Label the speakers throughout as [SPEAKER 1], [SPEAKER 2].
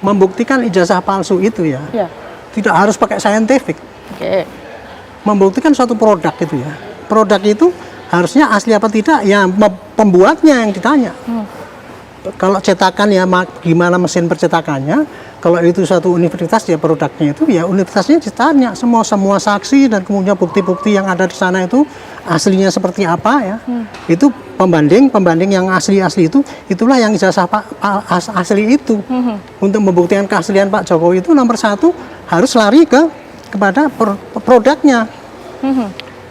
[SPEAKER 1] Membuktikan ijazah palsu itu ya, tidak harus pakai scientific. Membuktikan suatu produk itu ya, produk itu harusnya asli apa tidak, ya pembuatnya yang ditanya. Kalau cetakan ya gimana mesin percetakannya. Kalau itu satu universitas ya produknya itu ya universitasnya ditanya semua saksi dan kemudian bukti-bukti yang ada di sana itu aslinya seperti apa ya. Itu pembanding yang asli itu, itulah yang ijazah asli itu. Untuk membuktikan keaslian Pak Jokowi itu nomor satu harus lari kepada produknya,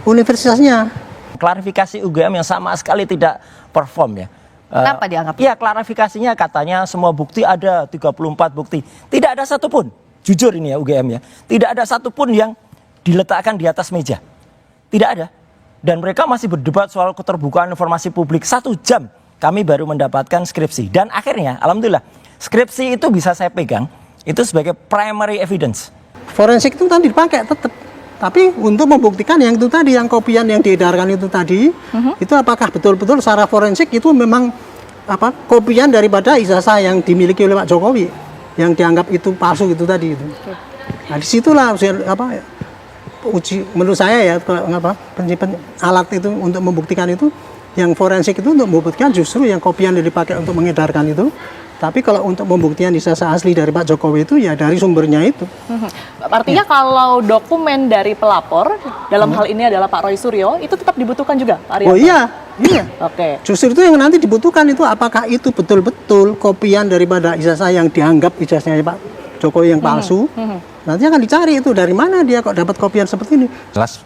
[SPEAKER 1] universitasnya.
[SPEAKER 2] Klarifikasi UGM yang sama sekali tidak perform ya.
[SPEAKER 3] Kenapa dianggap?
[SPEAKER 2] Iya, klarifikasinya katanya semua bukti ada 34 bukti. Tidak ada satupun, jujur ini ya UGM ya, tidak ada satupun yang diletakkan di atas meja. Tidak ada. Dan mereka masih berdebat soal keterbukaan informasi publik. 1 jam kami baru mendapatkan skripsi. Dan akhirnya, alhamdulillah, skripsi itu bisa saya pegang, itu sebagai primary evidence.
[SPEAKER 1] Forensik itu tadi dipakai tetap. Tapi untuk membuktikan yang itu tadi, yang kopian yang diedarkan itu tadi, itu apakah betul-betul secara forensik itu memang kopian daripada ijazah yang dimiliki oleh Pak Jokowi, yang dianggap itu palsu itu tadi itu. Nah disitulah uji menurut saya ya prinsip alat itu untuk membuktikan itu, yang forensik itu untuk membuktikan justru yang kopian yang dipakai untuk mengedarkan itu. Tapi kalau untuk pembuktian ijazah asli dari Pak Jokowi itu ya dari sumbernya itu.
[SPEAKER 3] Artinya kalau dokumen dari pelapor dalam hal ini adalah Pak Roy Suryo itu tetap dibutuhkan juga, Pak Arianto?
[SPEAKER 1] Oh iya.
[SPEAKER 3] Oke.
[SPEAKER 1] Justru itu yang nanti dibutuhkan itu apakah itu betul-betul kopian daripada ijazah yang dianggap ijazahnya Pak Jokowi yang palsu. Nanti akan dicari itu dari mana dia kok dapat kopian seperti ini.
[SPEAKER 4] Jelas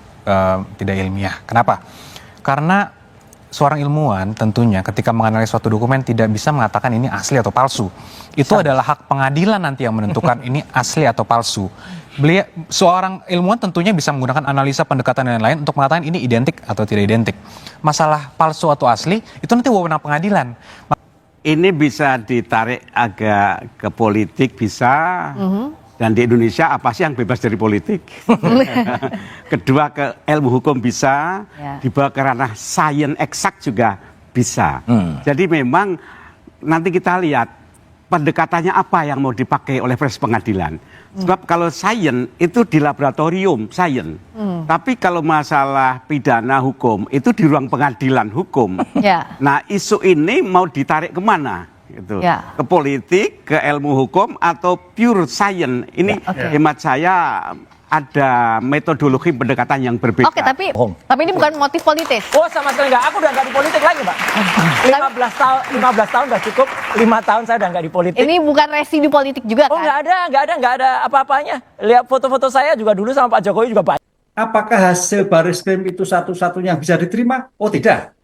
[SPEAKER 4] tidak ilmiah. Kenapa? Karena seorang ilmuwan tentunya ketika menganalisis suatu dokumen tidak bisa mengatakan ini asli atau palsu. Itu adalah hak pengadilan nanti yang menentukan ini asli atau palsu. Seorang ilmuwan tentunya bisa menggunakan analisa pendekatan dan lain-lain untuk mengatakan ini identik atau tidak identik. Masalah palsu atau asli itu nanti wewenang pengadilan.
[SPEAKER 5] Ini bisa ditarik agak ke politik bisa. Dan di Indonesia apa sih yang bebas dari politik? Kedua ke ilmu hukum bisa, dibawa ke ranah sains eksak juga bisa. Jadi memang nanti kita lihat pendekatannya apa yang mau dipakai oleh proses pengadilan. Sebab kalau sains itu di laboratorium sains, tapi kalau masalah pidana hukum itu di ruang pengadilan hukum. Nah isu ini mau ditarik kemana? Gitu. Ke politik, ke ilmu hukum, atau pure science. Ini hemat saya ada metodologi pendekatan yang berbeda.
[SPEAKER 3] Oke, tapi ini bukan motif politis.
[SPEAKER 2] Oh sama sekali enggak, aku udah nggak di politik lagi Pak. 15 tahun udah cukup, 5 tahun saya udah nggak di politik.
[SPEAKER 3] Ini bukan residu politik juga kan?
[SPEAKER 2] Oh nggak ada apa-apanya. Lihat foto-foto saya juga dulu sama Pak Jokowi juga banyak.
[SPEAKER 6] Apakah hasil Bariskrim itu satu-satunya bisa diterima? Oh tidak.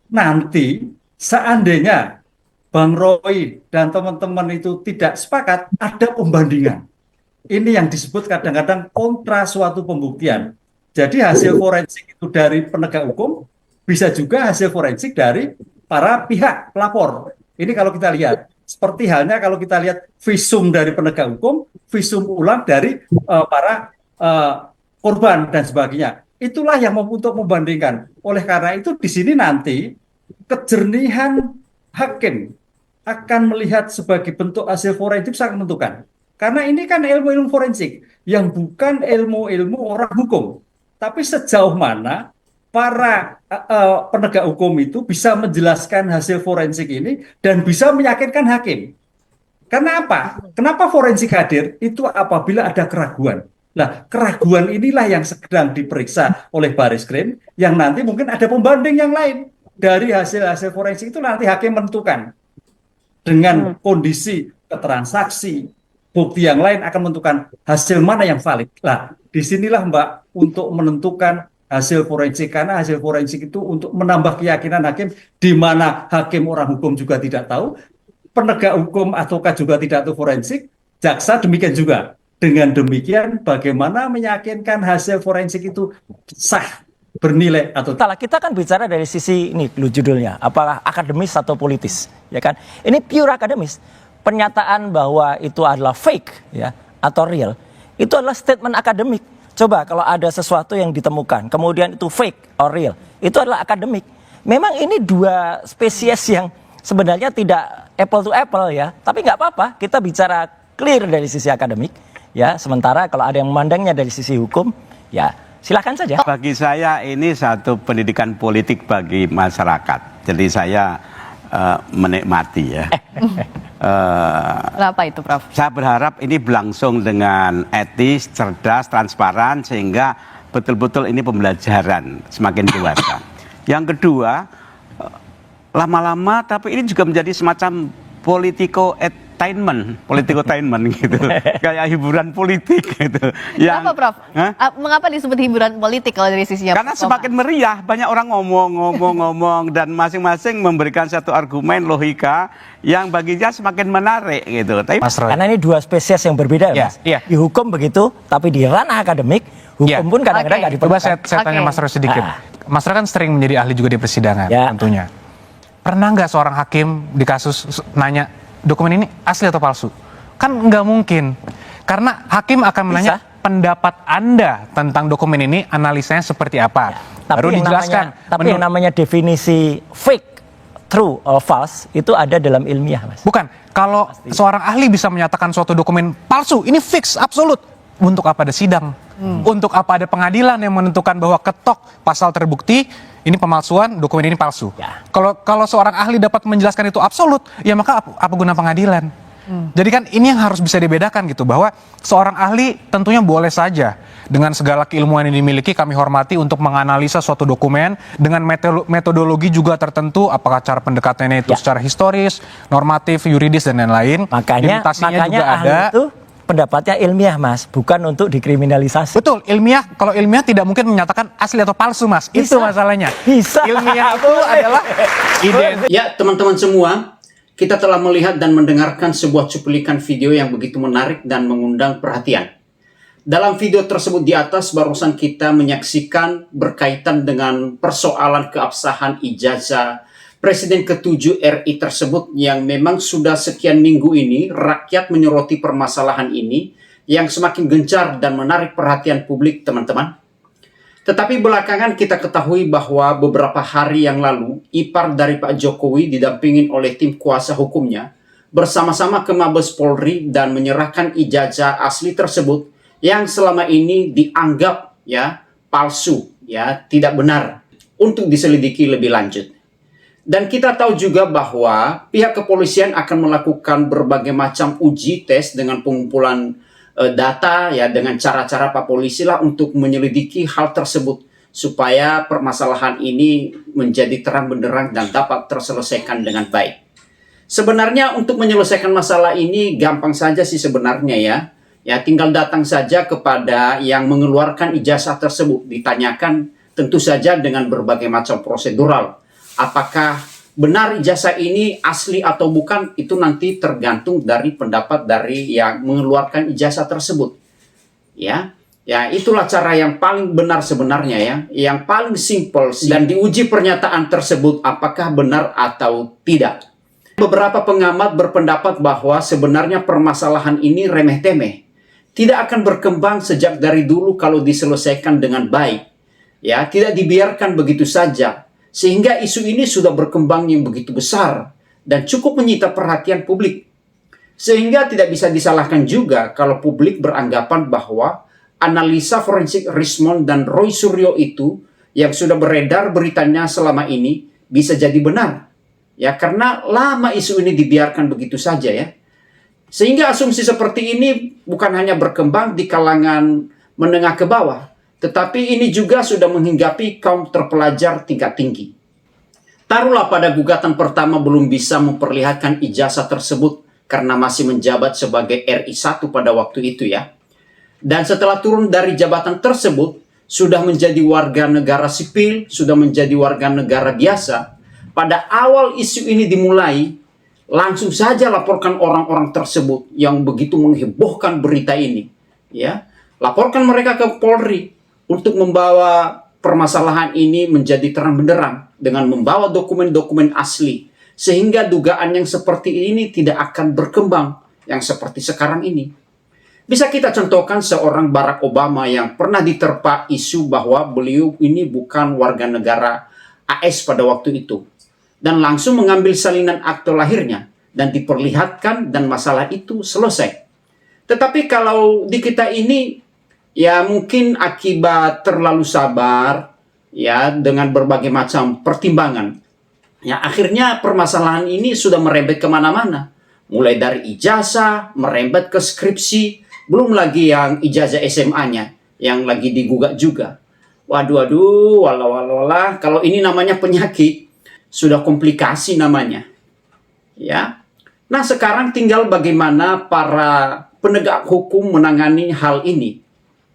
[SPEAKER 6] Nanti seandainya Bang Roy dan teman-teman itu tidak sepakat, ada pembandingan. Ini yang disebut kadang-kadang kontra suatu pembuktian. Jadi hasil forensik itu dari penegak hukum, bisa juga hasil forensik dari para pihak pelapor. Ini kalau kita lihat, seperti halnya kalau kita lihat visum dari penegak hukum, visum ulang dari para korban dan sebagainya. Itulah yang untuk membandingkan. Oleh karena itu di sini nanti kejernihan hakim akan melihat sebagai bentuk hasil forensik sangat menentukan. Karena ini kan ilmu-ilmu forensik yang bukan ilmu-ilmu orang hukum. Tapi sejauh mana para penegak hukum itu bisa menjelaskan hasil forensik ini dan bisa meyakinkan hakim. Karena apa? Kenapa forensik hadir? Itu apabila ada keraguan. Nah, keraguan inilah yang sedang diperiksa oleh Bariskrim, yang nanti mungkin ada pembanding yang lain. Dari hasil-hasil forensik itu nanti hakim menentukan. Dengan kondisi ketransaksi, bukti yang lain akan menentukan hasil mana yang valid. Nah, disinilah Mbak untuk menentukan hasil forensik, karena hasil forensik itu untuk menambah keyakinan hakim, di mana hakim orang hukum juga tidak tahu, penegak hukum ataukah juga tidak tahu forensik, jaksa demikian juga. Dengan demikian, bagaimana meyakinkan hasil forensik itu sah, bernilai atau
[SPEAKER 2] tidak. Kita kan bicara dari sisi ini judulnya, apakah akademis atau politis, ya kan? Ini pure akademis. Pernyataan bahwa itu adalah fake, ya, atau real, itu adalah statement akademik. Coba kalau ada sesuatu yang ditemukan, kemudian itu fake or real, itu adalah akademik. Memang ini dua spesies yang sebenarnya tidak apple to apple ya, tapi nggak apa-apa. Kita bicara clear dari sisi akademik, ya. Sementara kalau ada yang memandangnya dari sisi hukum, ya silakan saja.
[SPEAKER 5] Bagi saya ini satu pendidikan politik bagi masyarakat. Jadi saya menikmati ya.
[SPEAKER 7] Kenapa itu, Prof?
[SPEAKER 5] Saya berharap ini berlangsung dengan etis, cerdas, transparan sehingga betul-betul ini pembelajaran semakin dewasa. Yang kedua, lama-lama tapi ini juga menjadi semacam politikotainment gitu. Kayak hiburan politik gitu.
[SPEAKER 7] Kenapa, Prof?
[SPEAKER 5] Hah?
[SPEAKER 7] Mengapa disebut hiburan politik kalau dari sisinya?
[SPEAKER 5] Karena
[SPEAKER 7] Prof?
[SPEAKER 5] semakin meriah, banyak orang ngomong dan masing-masing memberikan satu argumen logika yang baginya semakin menarik gitu. Tapi
[SPEAKER 4] Mas Roy.
[SPEAKER 2] Karena ini dua spesies yang berbeda,
[SPEAKER 4] Iya,
[SPEAKER 2] Mas.
[SPEAKER 4] iya.
[SPEAKER 2] Di hukum begitu, tapi di ranah akademik, hukum
[SPEAKER 4] Iya.
[SPEAKER 2] pun kadang-kadang
[SPEAKER 7] Oke.
[SPEAKER 2] nggak
[SPEAKER 4] Coba
[SPEAKER 2] diperlukan.
[SPEAKER 4] saya tanya
[SPEAKER 7] Oke.
[SPEAKER 4] Mas Roy sedikit.
[SPEAKER 2] Ah.
[SPEAKER 4] Mas Roy kan sering menjadi ahli juga di persidangan
[SPEAKER 2] Ya.
[SPEAKER 4] tentunya. Pernah nggak seorang hakim di kasus nanya dokumen ini asli atau palsu? Kan nggak mungkin. Karena hakim akan menanya pendapat Anda tentang dokumen ini, analisanya seperti apa. Baru dijelaskan.
[SPEAKER 2] Yang namanya definisi fake, true or false itu ada dalam ilmiah, Mas.
[SPEAKER 4] Bukan, kalau seorang ahli bisa menyatakan suatu dokumen palsu, ini fix, absolut. Untuk apa ada sidang? Untuk apa ada pengadilan yang menentukan bahwa ketok pasal terbukti, ini pemalsuan, dokumen ini palsu.
[SPEAKER 2] Ya.
[SPEAKER 4] Kalau seorang ahli dapat menjelaskan itu absolut, ya maka apa guna pengadilan? Jadi kan ini yang harus bisa dibedakan gitu, bahwa seorang ahli tentunya boleh saja dengan segala keilmuan yang dimiliki kami hormati untuk menganalisa suatu dokumen dengan metodologi juga tertentu, apakah cara pendekatannya itu
[SPEAKER 2] Ya.
[SPEAKER 4] secara historis, normatif, yuridis dan lain-lain.
[SPEAKER 2] Makanya
[SPEAKER 4] Limitasinya juga
[SPEAKER 2] ahli
[SPEAKER 4] ada.
[SPEAKER 2] itu pendapatnya ilmiah, Mas, bukan untuk dikriminalisasi.
[SPEAKER 4] Betul, ilmiah, kalau ilmiah tidak mungkin menyatakan asli atau palsu, Mas. Itu
[SPEAKER 2] Bisa.
[SPEAKER 4] masalahnya.
[SPEAKER 2] Bisa.
[SPEAKER 4] Ilmiah itu adalah ide.
[SPEAKER 8] Ya, teman-teman semua, kita telah melihat dan mendengarkan sebuah cuplikan video yang begitu menarik dan mengundang perhatian. Dalam video tersebut di atas, barusan kita menyaksikan berkaitan dengan persoalan keabsahan ijazah Presiden ke-7 RI tersebut yang memang sudah sekian minggu ini rakyat menyoroti permasalahan ini yang semakin gencar dan menarik perhatian publik, teman-teman. Tetapi belakangan kita ketahui bahwa beberapa hari yang lalu, ipar dari Pak Jokowi didampingin oleh tim kuasa hukumnya bersama-sama ke Mabes Polri dan menyerahkan ijazah asli tersebut yang selama ini dianggap ya palsu, ya tidak benar, untuk diselidiki lebih lanjut. Dan kita tahu juga bahwa pihak kepolisian akan melakukan berbagai macam uji tes dengan pengumpulan data ya, dengan cara-cara Pak Polisi lah untuk menyelidiki hal tersebut supaya permasalahan ini menjadi terang benderang dan dapat terselesaikan dengan baik. Sebenarnya untuk menyelesaikan masalah ini gampang saja sih sebenarnya ya. Ya tinggal datang saja kepada yang mengeluarkan ijazah tersebut, ditanyakan tentu saja dengan berbagai macam prosedural. Apakah benar ijazah ini asli atau bukan, itu nanti tergantung dari pendapat dari yang mengeluarkan ijazah tersebut. Ya, itulah cara yang paling benar sebenarnya ya, yang paling simpel dan diuji pernyataan tersebut apakah benar atau tidak. Beberapa pengamat berpendapat bahwa sebenarnya permasalahan ini remeh-temeh, tidak akan berkembang sejak dari dulu kalau diselesaikan dengan baik. Ya, tidak dibiarkan begitu saja. Sehingga isu ini sudah berkembang yang begitu besar dan cukup menyita perhatian publik. Sehingga tidak bisa disalahkan juga kalau publik beranggapan bahwa analisa forensik Rismond dan Roy Suryo itu yang sudah beredar beritanya selama ini bisa jadi benar. Ya, karena lama isu ini dibiarkan begitu saja ya. Sehingga asumsi seperti ini bukan hanya berkembang di kalangan menengah ke bawah, tetapi ini juga sudah menghinggapi kaum terpelajar tingkat tinggi. Taruhlah pada gugatan pertama belum bisa memperlihatkan ijazah tersebut karena masih menjabat sebagai RI1 pada waktu itu ya. Dan setelah turun dari jabatan tersebut, sudah menjadi warga negara sipil, sudah menjadi warga negara biasa. Pada awal isu ini dimulai, langsung saja laporkan orang-orang tersebut yang begitu menghebohkan berita ini. Ya, laporkan mereka ke Polri untuk membawa permasalahan ini menjadi terang benderang dengan membawa dokumen-dokumen asli sehingga dugaan yang seperti ini tidak akan berkembang yang seperti sekarang ini. Bisa kita contohkan seorang Barack Obama yang pernah diterpa isu bahwa beliau ini bukan warga negara AS pada waktu itu dan langsung mengambil salinan akte lahirnya dan diperlihatkan dan masalah itu selesai. Tetapi kalau di kita ini, ya mungkin akibat terlalu sabar, ya dengan berbagai macam pertimbangan, ya akhirnya permasalahan ini sudah merembet kemana-mana. Mulai dari ijazah, merembet ke skripsi, belum lagi yang ijazah SMA-nya yang lagi digugat juga. Waduh, walah, kalau ini namanya penyakit, sudah komplikasi namanya. Ya. Nah, sekarang tinggal bagaimana para penegak hukum menangani hal ini.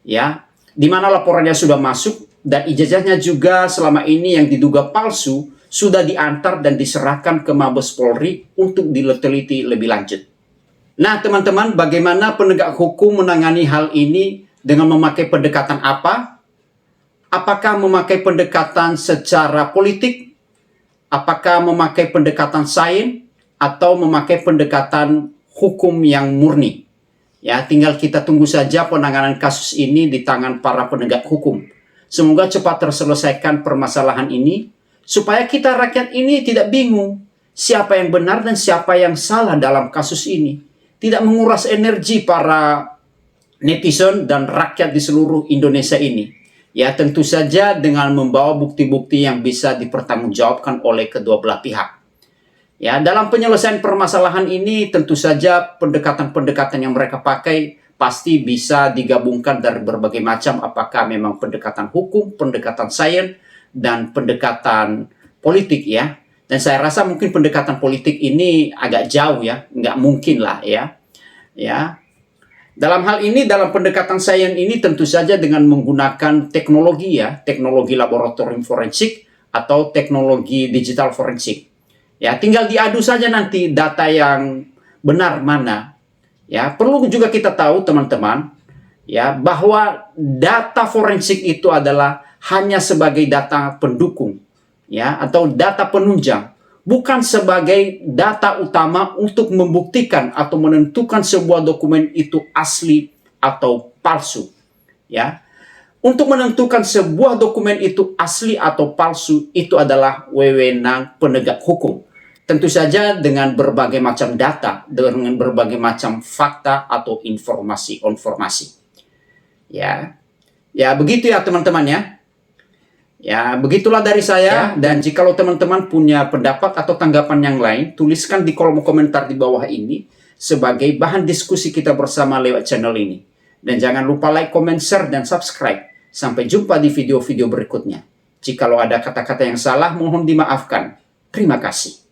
[SPEAKER 8] Ya, di mana laporannya sudah masuk dan ijazahnya juga selama ini yang diduga palsu sudah diantar dan diserahkan ke Mabes Polri untuk diteliti lebih lanjut. Nah, teman-teman, bagaimana penegak hukum menangani hal ini dengan memakai pendekatan apa? Apakah memakai pendekatan secara politik? Apakah memakai pendekatan sains? Atau memakai pendekatan hukum yang murni? Ya, tinggal kita tunggu saja penanganan kasus ini di tangan para penegak hukum. Semoga cepat terselesaikan permasalahan ini, supaya kita rakyat ini tidak bingung siapa yang benar dan siapa yang salah dalam kasus ini. Tidak menguras energi para netizen dan rakyat di seluruh Indonesia ini. Ya, tentu saja dengan membawa bukti-bukti yang bisa dipertanggungjawabkan oleh kedua belah pihak. Ya, dalam penyelesaian permasalahan ini tentu saja pendekatan-pendekatan yang mereka pakai pasti bisa digabungkan dari berbagai macam, apakah memang pendekatan hukum, pendekatan sains, dan pendekatan politik ya. Dan saya rasa mungkin pendekatan politik ini agak jauh ya, nggak mungkin lah ya. Ya. Dalam hal ini, dalam pendekatan sains ini tentu saja dengan menggunakan teknologi ya, teknologi laboratorium forensik atau teknologi digital forensik. Ya, tinggal diadu saja nanti data yang benar mana. Ya, perlu juga kita tahu teman-teman, ya, bahwa data forensik itu adalah hanya sebagai data pendukung, ya, atau data penunjang, bukan sebagai data utama untuk membuktikan atau menentukan sebuah dokumen itu asli atau palsu. Ya, untuk menentukan sebuah dokumen itu asli atau palsu itu adalah wewenang penegak hukum. Tentu saja dengan berbagai macam data, dengan berbagai macam fakta atau informasi. Ya, ya begitu ya teman-teman ya. Ya, begitulah dari saya. Dan jikalau teman-teman punya pendapat atau tanggapan yang lain, tuliskan di kolom komentar di bawah ini sebagai bahan diskusi kita bersama lewat channel ini. Dan jangan lupa like, comment, share, dan subscribe. Sampai jumpa di video-video berikutnya. Jikalau ada kata-kata yang salah, mohon dimaafkan. Terima kasih.